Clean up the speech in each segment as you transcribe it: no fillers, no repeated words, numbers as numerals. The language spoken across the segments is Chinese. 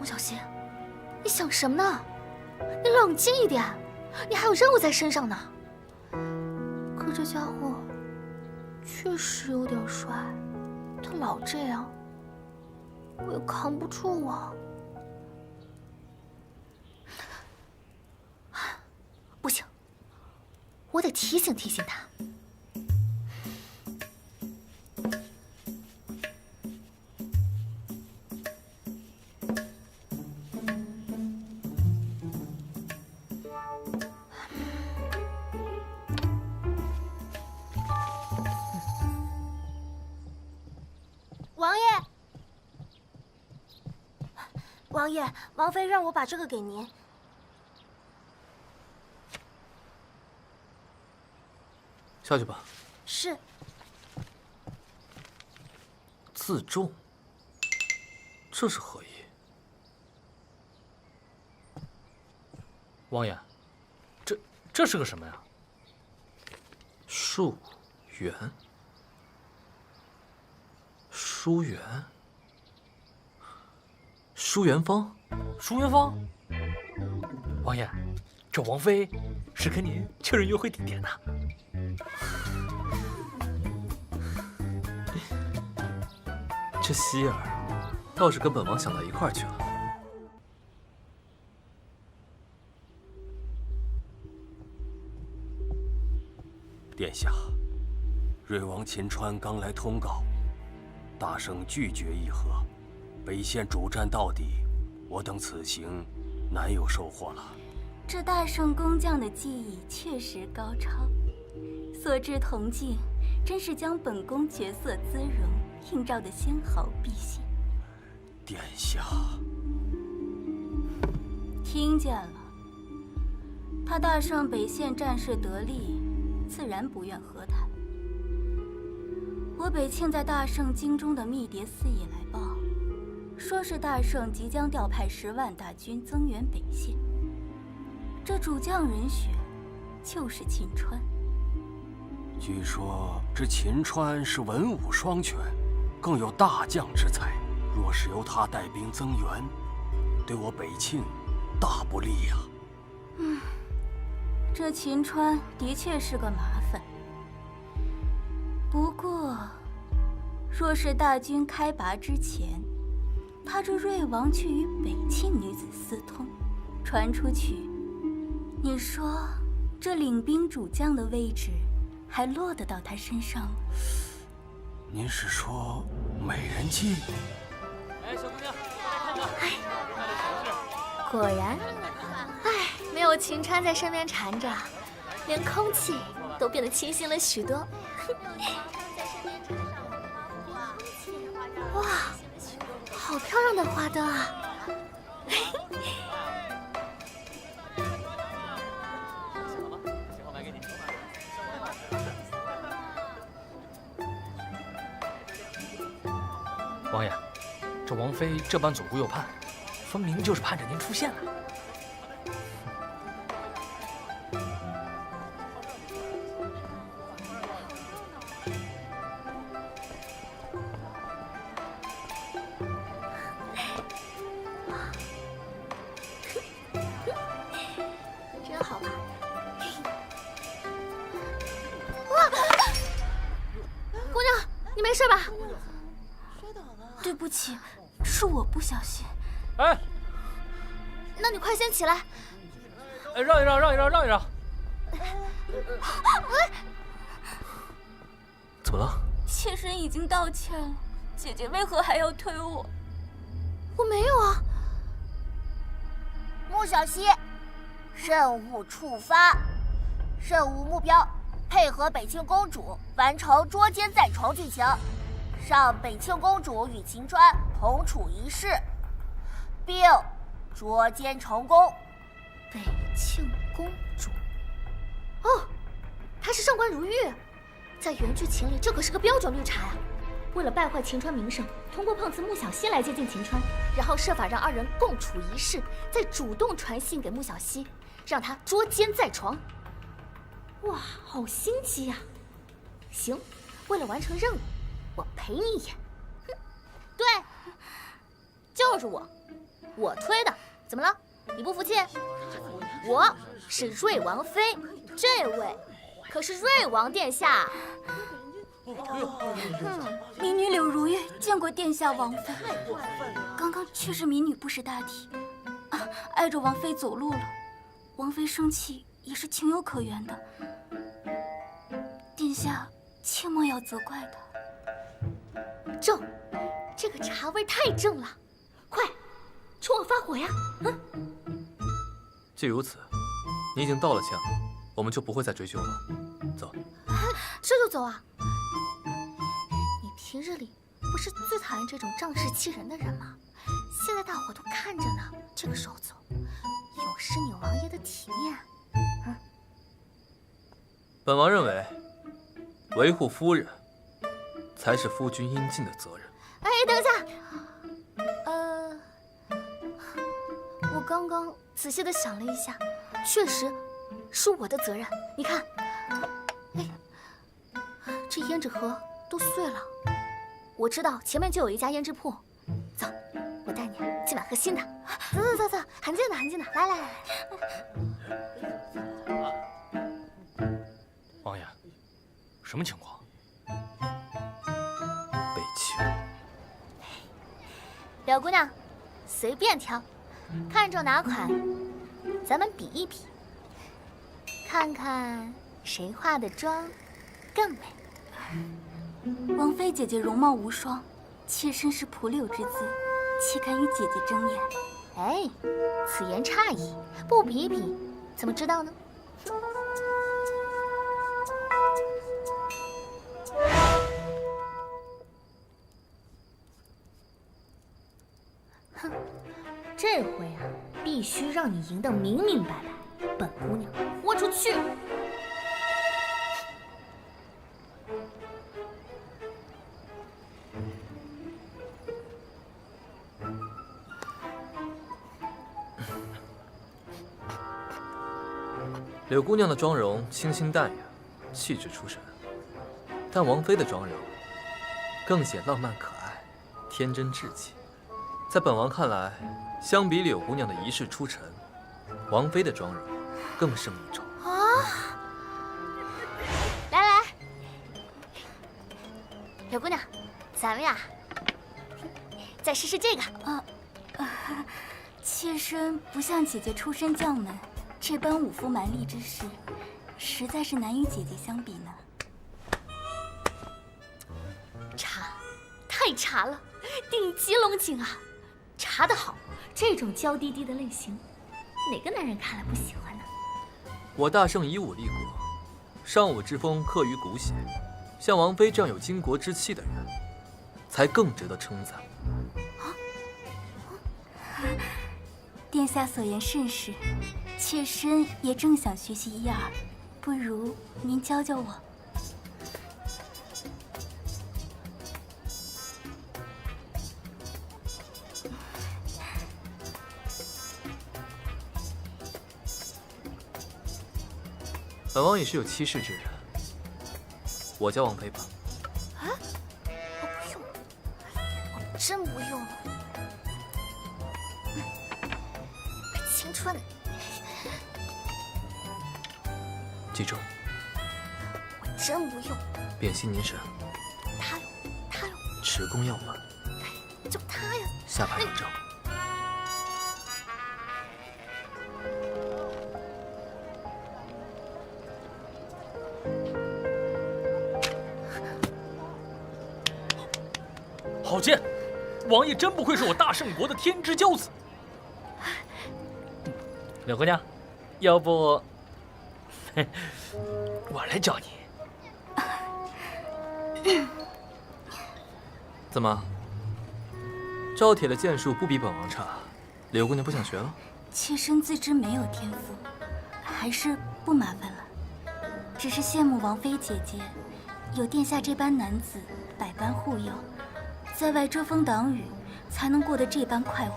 小新，你想什么呢？你冷静一点，你还有任务在身上呢。可这家伙确实有点帅，他老这样，我也扛不住啊。不行，我得提醒提醒他。王爷，王爷，王妃让我把这个给您。下去吧。是。自重，这是何意？王爷，这是个什么呀？树园。疏远，疏远方，疏远方。王爷，这王妃是跟您确认约会地点呢。这希儿倒是跟本王想到一块儿去了。殿下，瑞王秦川刚来通告。大圣拒绝议和，北县主战到底，我等此行难有收获了。这大圣工匠的技艺确实高超，所至铜镜真是将本宫绝色姿容映照得纤毫毕现。殿下，听见了，他大圣北县战事得利，自然不愿和谈。我北庆在大圣京中的密谍司仪来报，说是大圣即将调派10万大军增援北县。这主将人选就是秦川。据说这秦川是文武双全，更有大将之才。若是由他带兵增援，对我北庆大不利呀。这秦川的确是个麻烦。不过，若是大军开拔之前，他这瑞王去与北庆女子私通，传出去，你说这领兵主将的位置还落得到他身上吗？您是说美人计？哎，小姑娘，快来看看！果然，没有秦川在身边缠着，连空气都变得清新了许多。哇，好漂亮的花灯啊！王爷，这王妃这般左顾右盼，分明就是盼着您出现了。真好玩。哇！姑娘，你没事吧？对不起，是我不小心。哎，那你快先起来。哎，让一让，让一让，让一让。怎么了？妾身已经道歉了，姐姐为何还要推我？我没有啊。穆小西，任务触发，任务目标：配合北庆公主完成捉奸在床剧情，让北庆公主与秦川同处一室，并捉奸成功。北庆公主。哦，她是上官如玉，在原剧情里这可是个标准绿茶呀。为了败坏秦川名声，通过碰瓷穆小西来接近秦川，然后设法让二人共处一室，再主动传信给穆小西，让他捉奸在床。哇，好心机呀！行，为了完成任务，我陪你演。对，就是我。我推的，怎么了？你不服气？我是瑞王妃，这位可是瑞王殿下。民女柳如玉见过殿下王妃，刚刚确实民女不识大体，碍着王妃走路了。王妃生气也是情有可原的，殿下切莫要责怪她。正，这个茶味太正了，快，冲我发火呀！既如此，你已经道了歉了，我们就不会再追究了。走。这就走啊？你平日里不是最讨厌这种仗势欺人的人吗？现在大伙都看着呢，这个时候走，有失你王爷的体面。本王认为，维护夫人才是夫君应尽的责任。哎，等一下，我刚刚仔细的想了一下，确实是我的责任。你看，哎，这胭脂盒都碎了。我知道前面就有一家胭脂铺，走，我带你去买盒新的。走，很近的，很近的，来。王爷，什么情况？北庆，柳姑娘，随便挑，看中哪款，咱们比一比，看看谁化的妆更美。王妃姐姐容貌无双，妾身是蒲柳之姿，岂敢与姐姐争艳？哎，此言差矣，不比一比，怎么知道呢？哼，这回啊，必须让你赢得明明白白。本姑娘豁出去！柳姑娘的妆容清新淡雅，气质出神，但王妃的妆容更显浪漫可爱，天真稚气。在本王看来，相比柳姑娘的一世出尘，王妃的妆容更胜一筹。来，柳姑娘，咱们呀，再试试这个。妾身不像姐姐出身将门，这般武夫蛮力之事，实在是难与姐姐相比呢。茶，太茶了，顶级龙井啊！茶的好，这种娇滴滴的类型，哪个男人看了不喜欢呢？我大圣以武立国，尚武之风刻于骨血，像王妃这样有倾国之气的人，才更值得称赞。殿下所言甚是，妾身也正想学习一二，不如您教教我。本王也是有七世之人，我教王妃吧。我不用，我真不用。青春，记住，我真不用。屏息凝神，他用，持弓要稳，就他呀。下巴有正。好剑，王爷真不愧是我大圣国的天之骄子。柳姑娘，要不我来教你？怎么？赵铁的剑术不比本王差，柳姑娘不想学了？妾身自知没有天赋，还是不麻烦了。只是羡慕王妃姐姐，有殿下这般男子百般护佑，在外遮风挡雨，才能过得这般快活。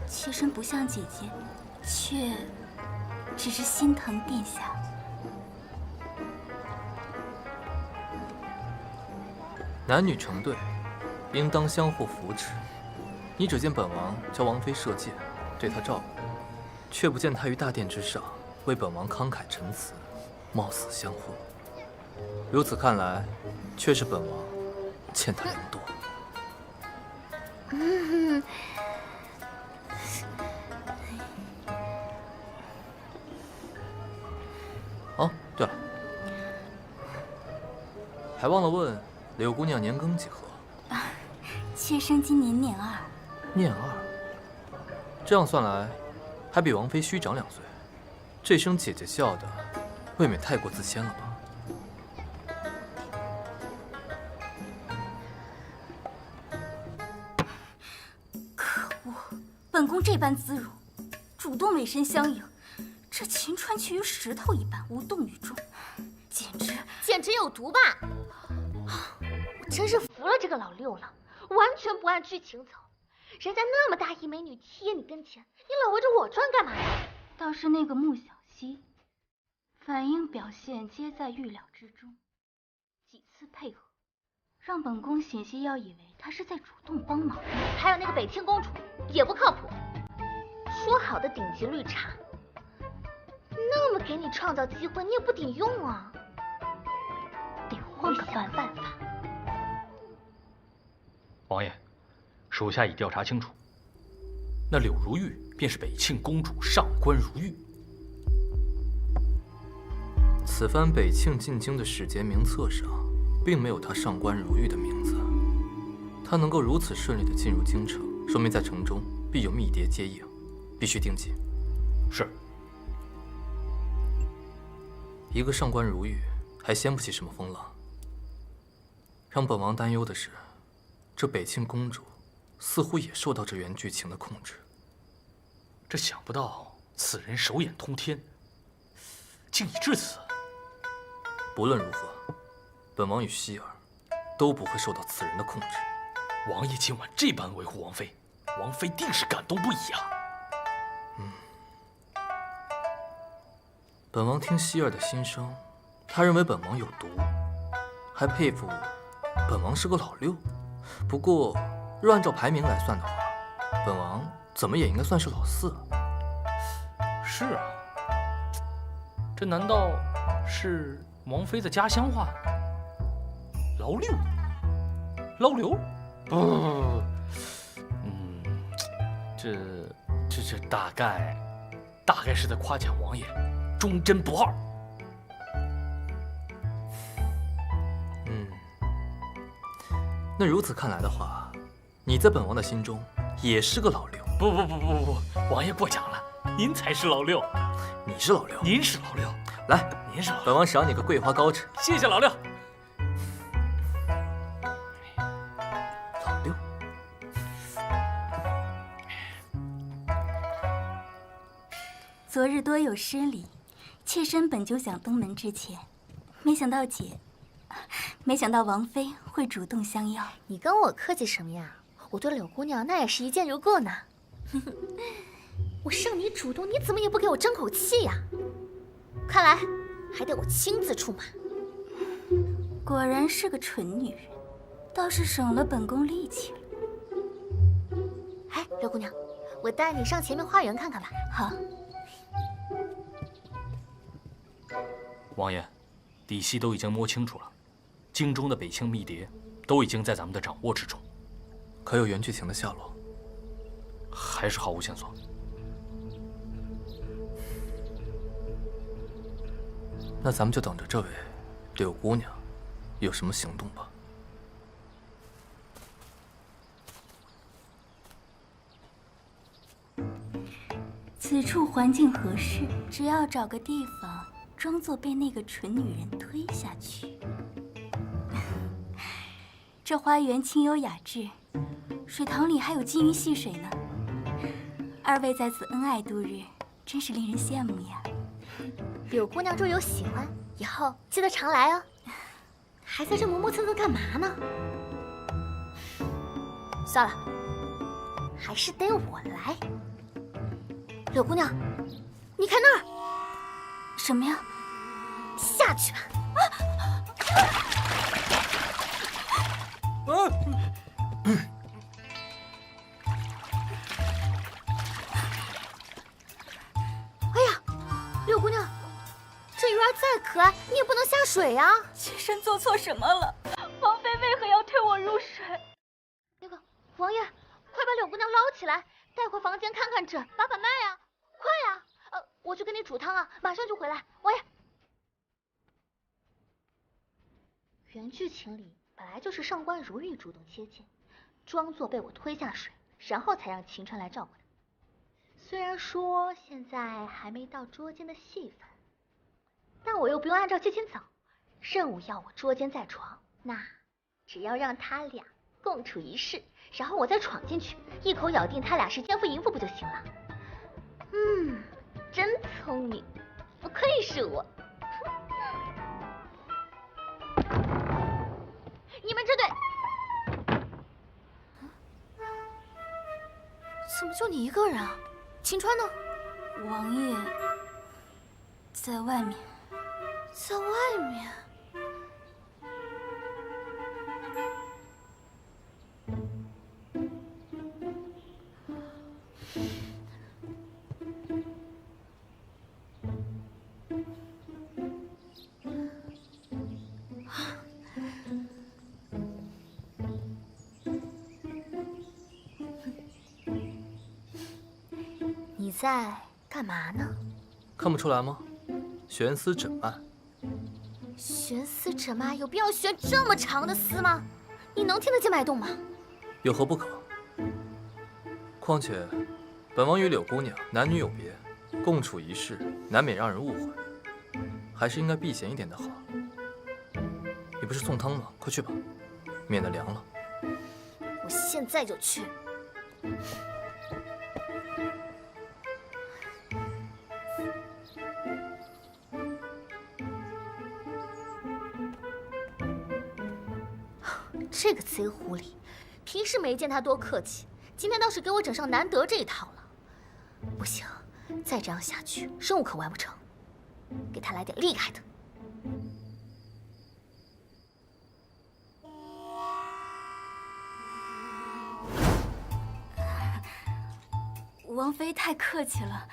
妾身不像姐姐，却只是心疼殿下。男女成对，应当相互扶持。你只见本王教王妃射箭，对她照顾，却不见她于大殿之上为本王慷慨陈词，貌似相护。如此看来，却是本王欠她良多。哦，对了，还忘了问柳姑娘年庚几何？妾身今年年2。念2，这样算来，还比王妃虚长2岁。这声姐姐叫的，未免太过自谦了吧？可恶！本宫这般姿容，主动委身相迎，这秦川却与石头一般无动于衷，简直有毒吧！我真是服了这个老六了，完全不按剧情走。人家那么大一美女贴你跟前，你老围着我转干嘛呀？倒是那个穆小溪，反应表现皆在预料之中，几次配合，让本宫险些要以为她是在主动帮忙。还有那个北庆公主也不靠谱，说好的顶级绿茶，那么给你创造机会，你也不顶用啊，得换个办法。王爷，属下已调查清楚，那柳如玉便是北庆公主上官如玉。此番北庆进京的使节名册上，并没有她上官如玉的名字。她能够如此顺利地进入京城，说明在城中必有密谍接应，必须盯紧。是。一个上官如玉，还掀不起什么风浪。让本王担忧的是，这北庆公主似乎也受到这原剧情的控制。这想不到此人手眼通天，竟已至此。不论如何，本王与希儿都不会受到此人的控制。王爷今晚这般维护王妃，王妃定是感动不已啊！本王听希儿的心声，她认为本王有毒，还佩服本王是个老六。不过，若按照排名来算的话，本王怎么也应该算是老4。是啊，这难道是王妃的家乡话？老六，老刘？不，这大概是在夸奖王爷忠贞不二。那如此看来的话，你在本王的心中也是个老六。不，王爷过奖了，您才是老六。你是老六，您是老六。来，您是老六，本王赏你个桂花糕吃。谢谢老六。老六，昨日多有失礼，妾身本就想登门致歉，没想到王妃会主动相邀。你跟我客气什么呀？我对柳姑娘那也是一见如故呢。我让你主动，你怎么也不给我争口气呀？看来还得我亲自出马。果然是个蠢女人，倒是省了本宫力气了。哎，柳姑娘，我带你上前面花园看看吧。好。王爷，底细都已经摸清楚了，京中的北庆密谍都已经在咱们的掌握之中。可有原剧情的下落？还是毫无线索。那咱们就等着这位柳姑娘有什么行动吧。此处环境合适，只要找个地方，装作被那个蠢女人推下去。这花园清幽雅致，水塘里还有金鱼戏水呢。二位在此恩爱度日，真是令人羡慕呀。柳姑娘若有喜欢，以后记得常来哦。还在这磨磨蹭蹭干嘛呢？算了，还是得我来。柳姑娘，你看那儿。什么呀？下去吧。再可爱，你也不能下水呀。妾身做错什么了？王妃为何要推我入水？那个王爷，快把柳姑娘捞起来，带回房间看看诊，把脉啊！快呀！我去给你煮汤啊，马上就回来。王爷，原剧情里本来就是上官如玉主动接近，装作被我推下水，然后才让秦川来照顾他。虽然说现在还没到捉奸的戏份，但我又不用按照剧情走，任务要我捉奸在床，那只要让他俩共处一室，然后我再闯进去，一口咬定他俩是奸夫淫妇不就行了？真聪明，不愧是我。你们这对，怎么就你一个人啊？秦川呢？王爷在外面。在外面。你在干嘛呢？看不出来吗？悬丝诊脉。悬丝诊脉有必要悬这么长的丝吗？你能听得见脉动吗？有何不可？况且，本王与柳姑娘男女有别，共处一室，难免让人误会，还是应该避嫌一点的好。你不是送汤吗？快去吧，免得凉了。我现在就去。这个贼狐狸，平时没见他多客气，今天倒是给我整上难得这一套了。不行，再这样下去，任务可完不成。给他来点厉害的。王妃太客气了，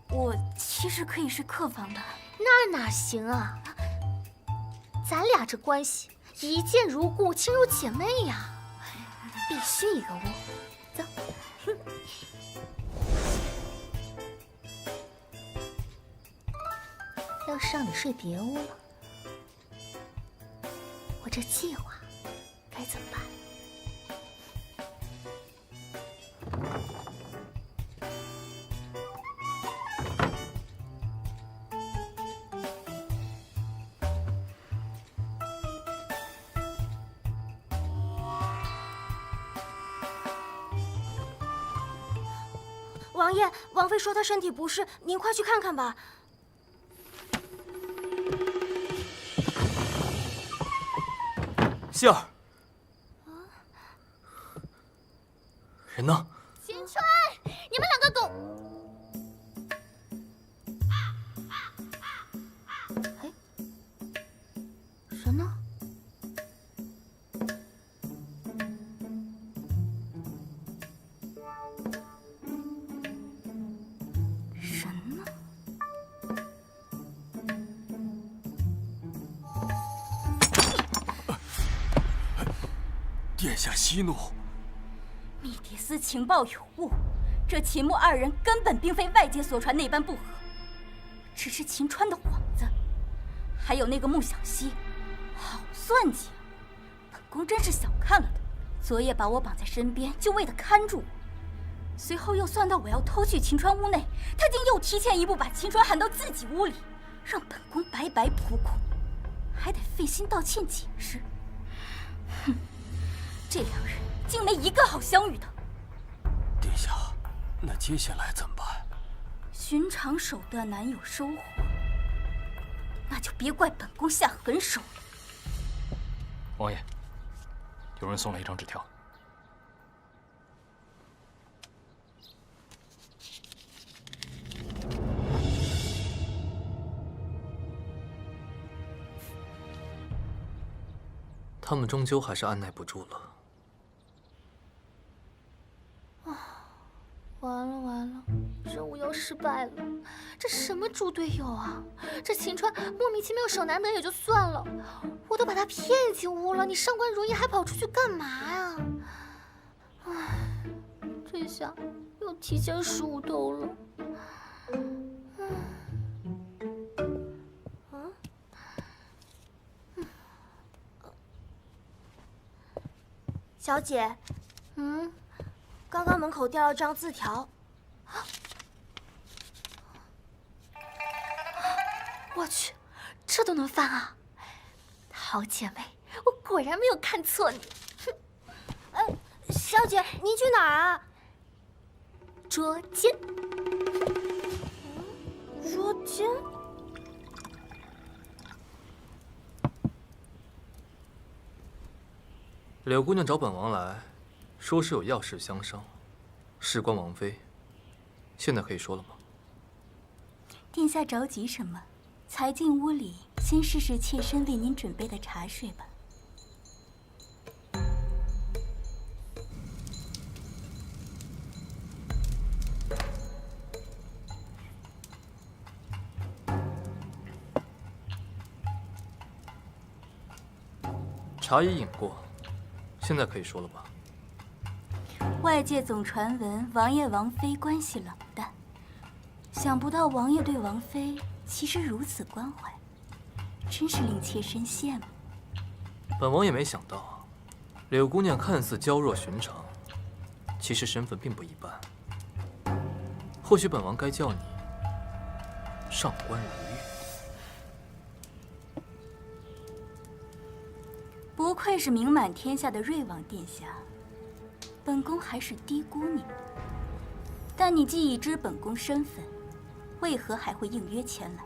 我其实可以睡客房的。那哪行啊？咱俩这关系一见如故，亲如姐妹呀，必须一个屋。走。要是让你睡别屋了，我这计划该怎么办？王爷，王妃说她身体不适，您快去看看吧。希儿，人呢？秦川，你们两个狗！哎，人呢？人呢？殿下息怒。密蝶司情报有误，这秦穆二人根本并非外界所传那般不和，只是秦川的幌子。还有那个穆小溪，好算计啊！本宫真是小看了他，昨夜把我绑在身边，就为了看住我。随后又算到我要偷去秦川屋内，他竟又提前一步把秦川喊到自己屋里，让本宫白白扑空，还得费心道歉解释。哼！这两人竟没一个好相遇的。殿下，那接下来怎么办？寻常手段难有收获，那就别怪本宫下狠手了。王爷，有人送了一张纸条。他们终究还是按耐不住了。完了完了，任务要是失败了，这什么猪队友啊！这秦川莫名其妙手难得也就算了，我都把他骗进屋了，你上官如意还跑出去干嘛呀？唉，这下又提前15斗了。小姐，刚刚门口掉了张字条。我去，这都能翻啊！好姐妹，我果然没有看错你。小姐，您去哪儿啊？捉奸。捉奸？柳姑娘找本王来，说是有要事相商，事关王妃。现在可以说了吗？殿下着急什么？才进屋里，先试试妾身为您准备的茶水吧。茶已饮过，现在可以说了吧？外界总传闻王爷王妃关系冷淡，想不到王爷对王妃其实如此关怀，真是令妾身羡慕。本王也没想到，柳姑娘看似娇弱寻常，其实身份并不一般。或许本王该叫你上官如玉。不愧是名满天下的瑞王殿下，本宫还是低估你了。但你既已知本宫身份，为何还会应约前来？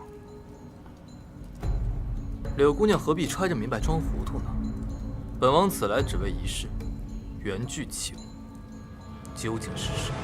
柳姑娘何必揣着明白装糊涂呢？本王此来只为一事，缘聚情究竟是什么？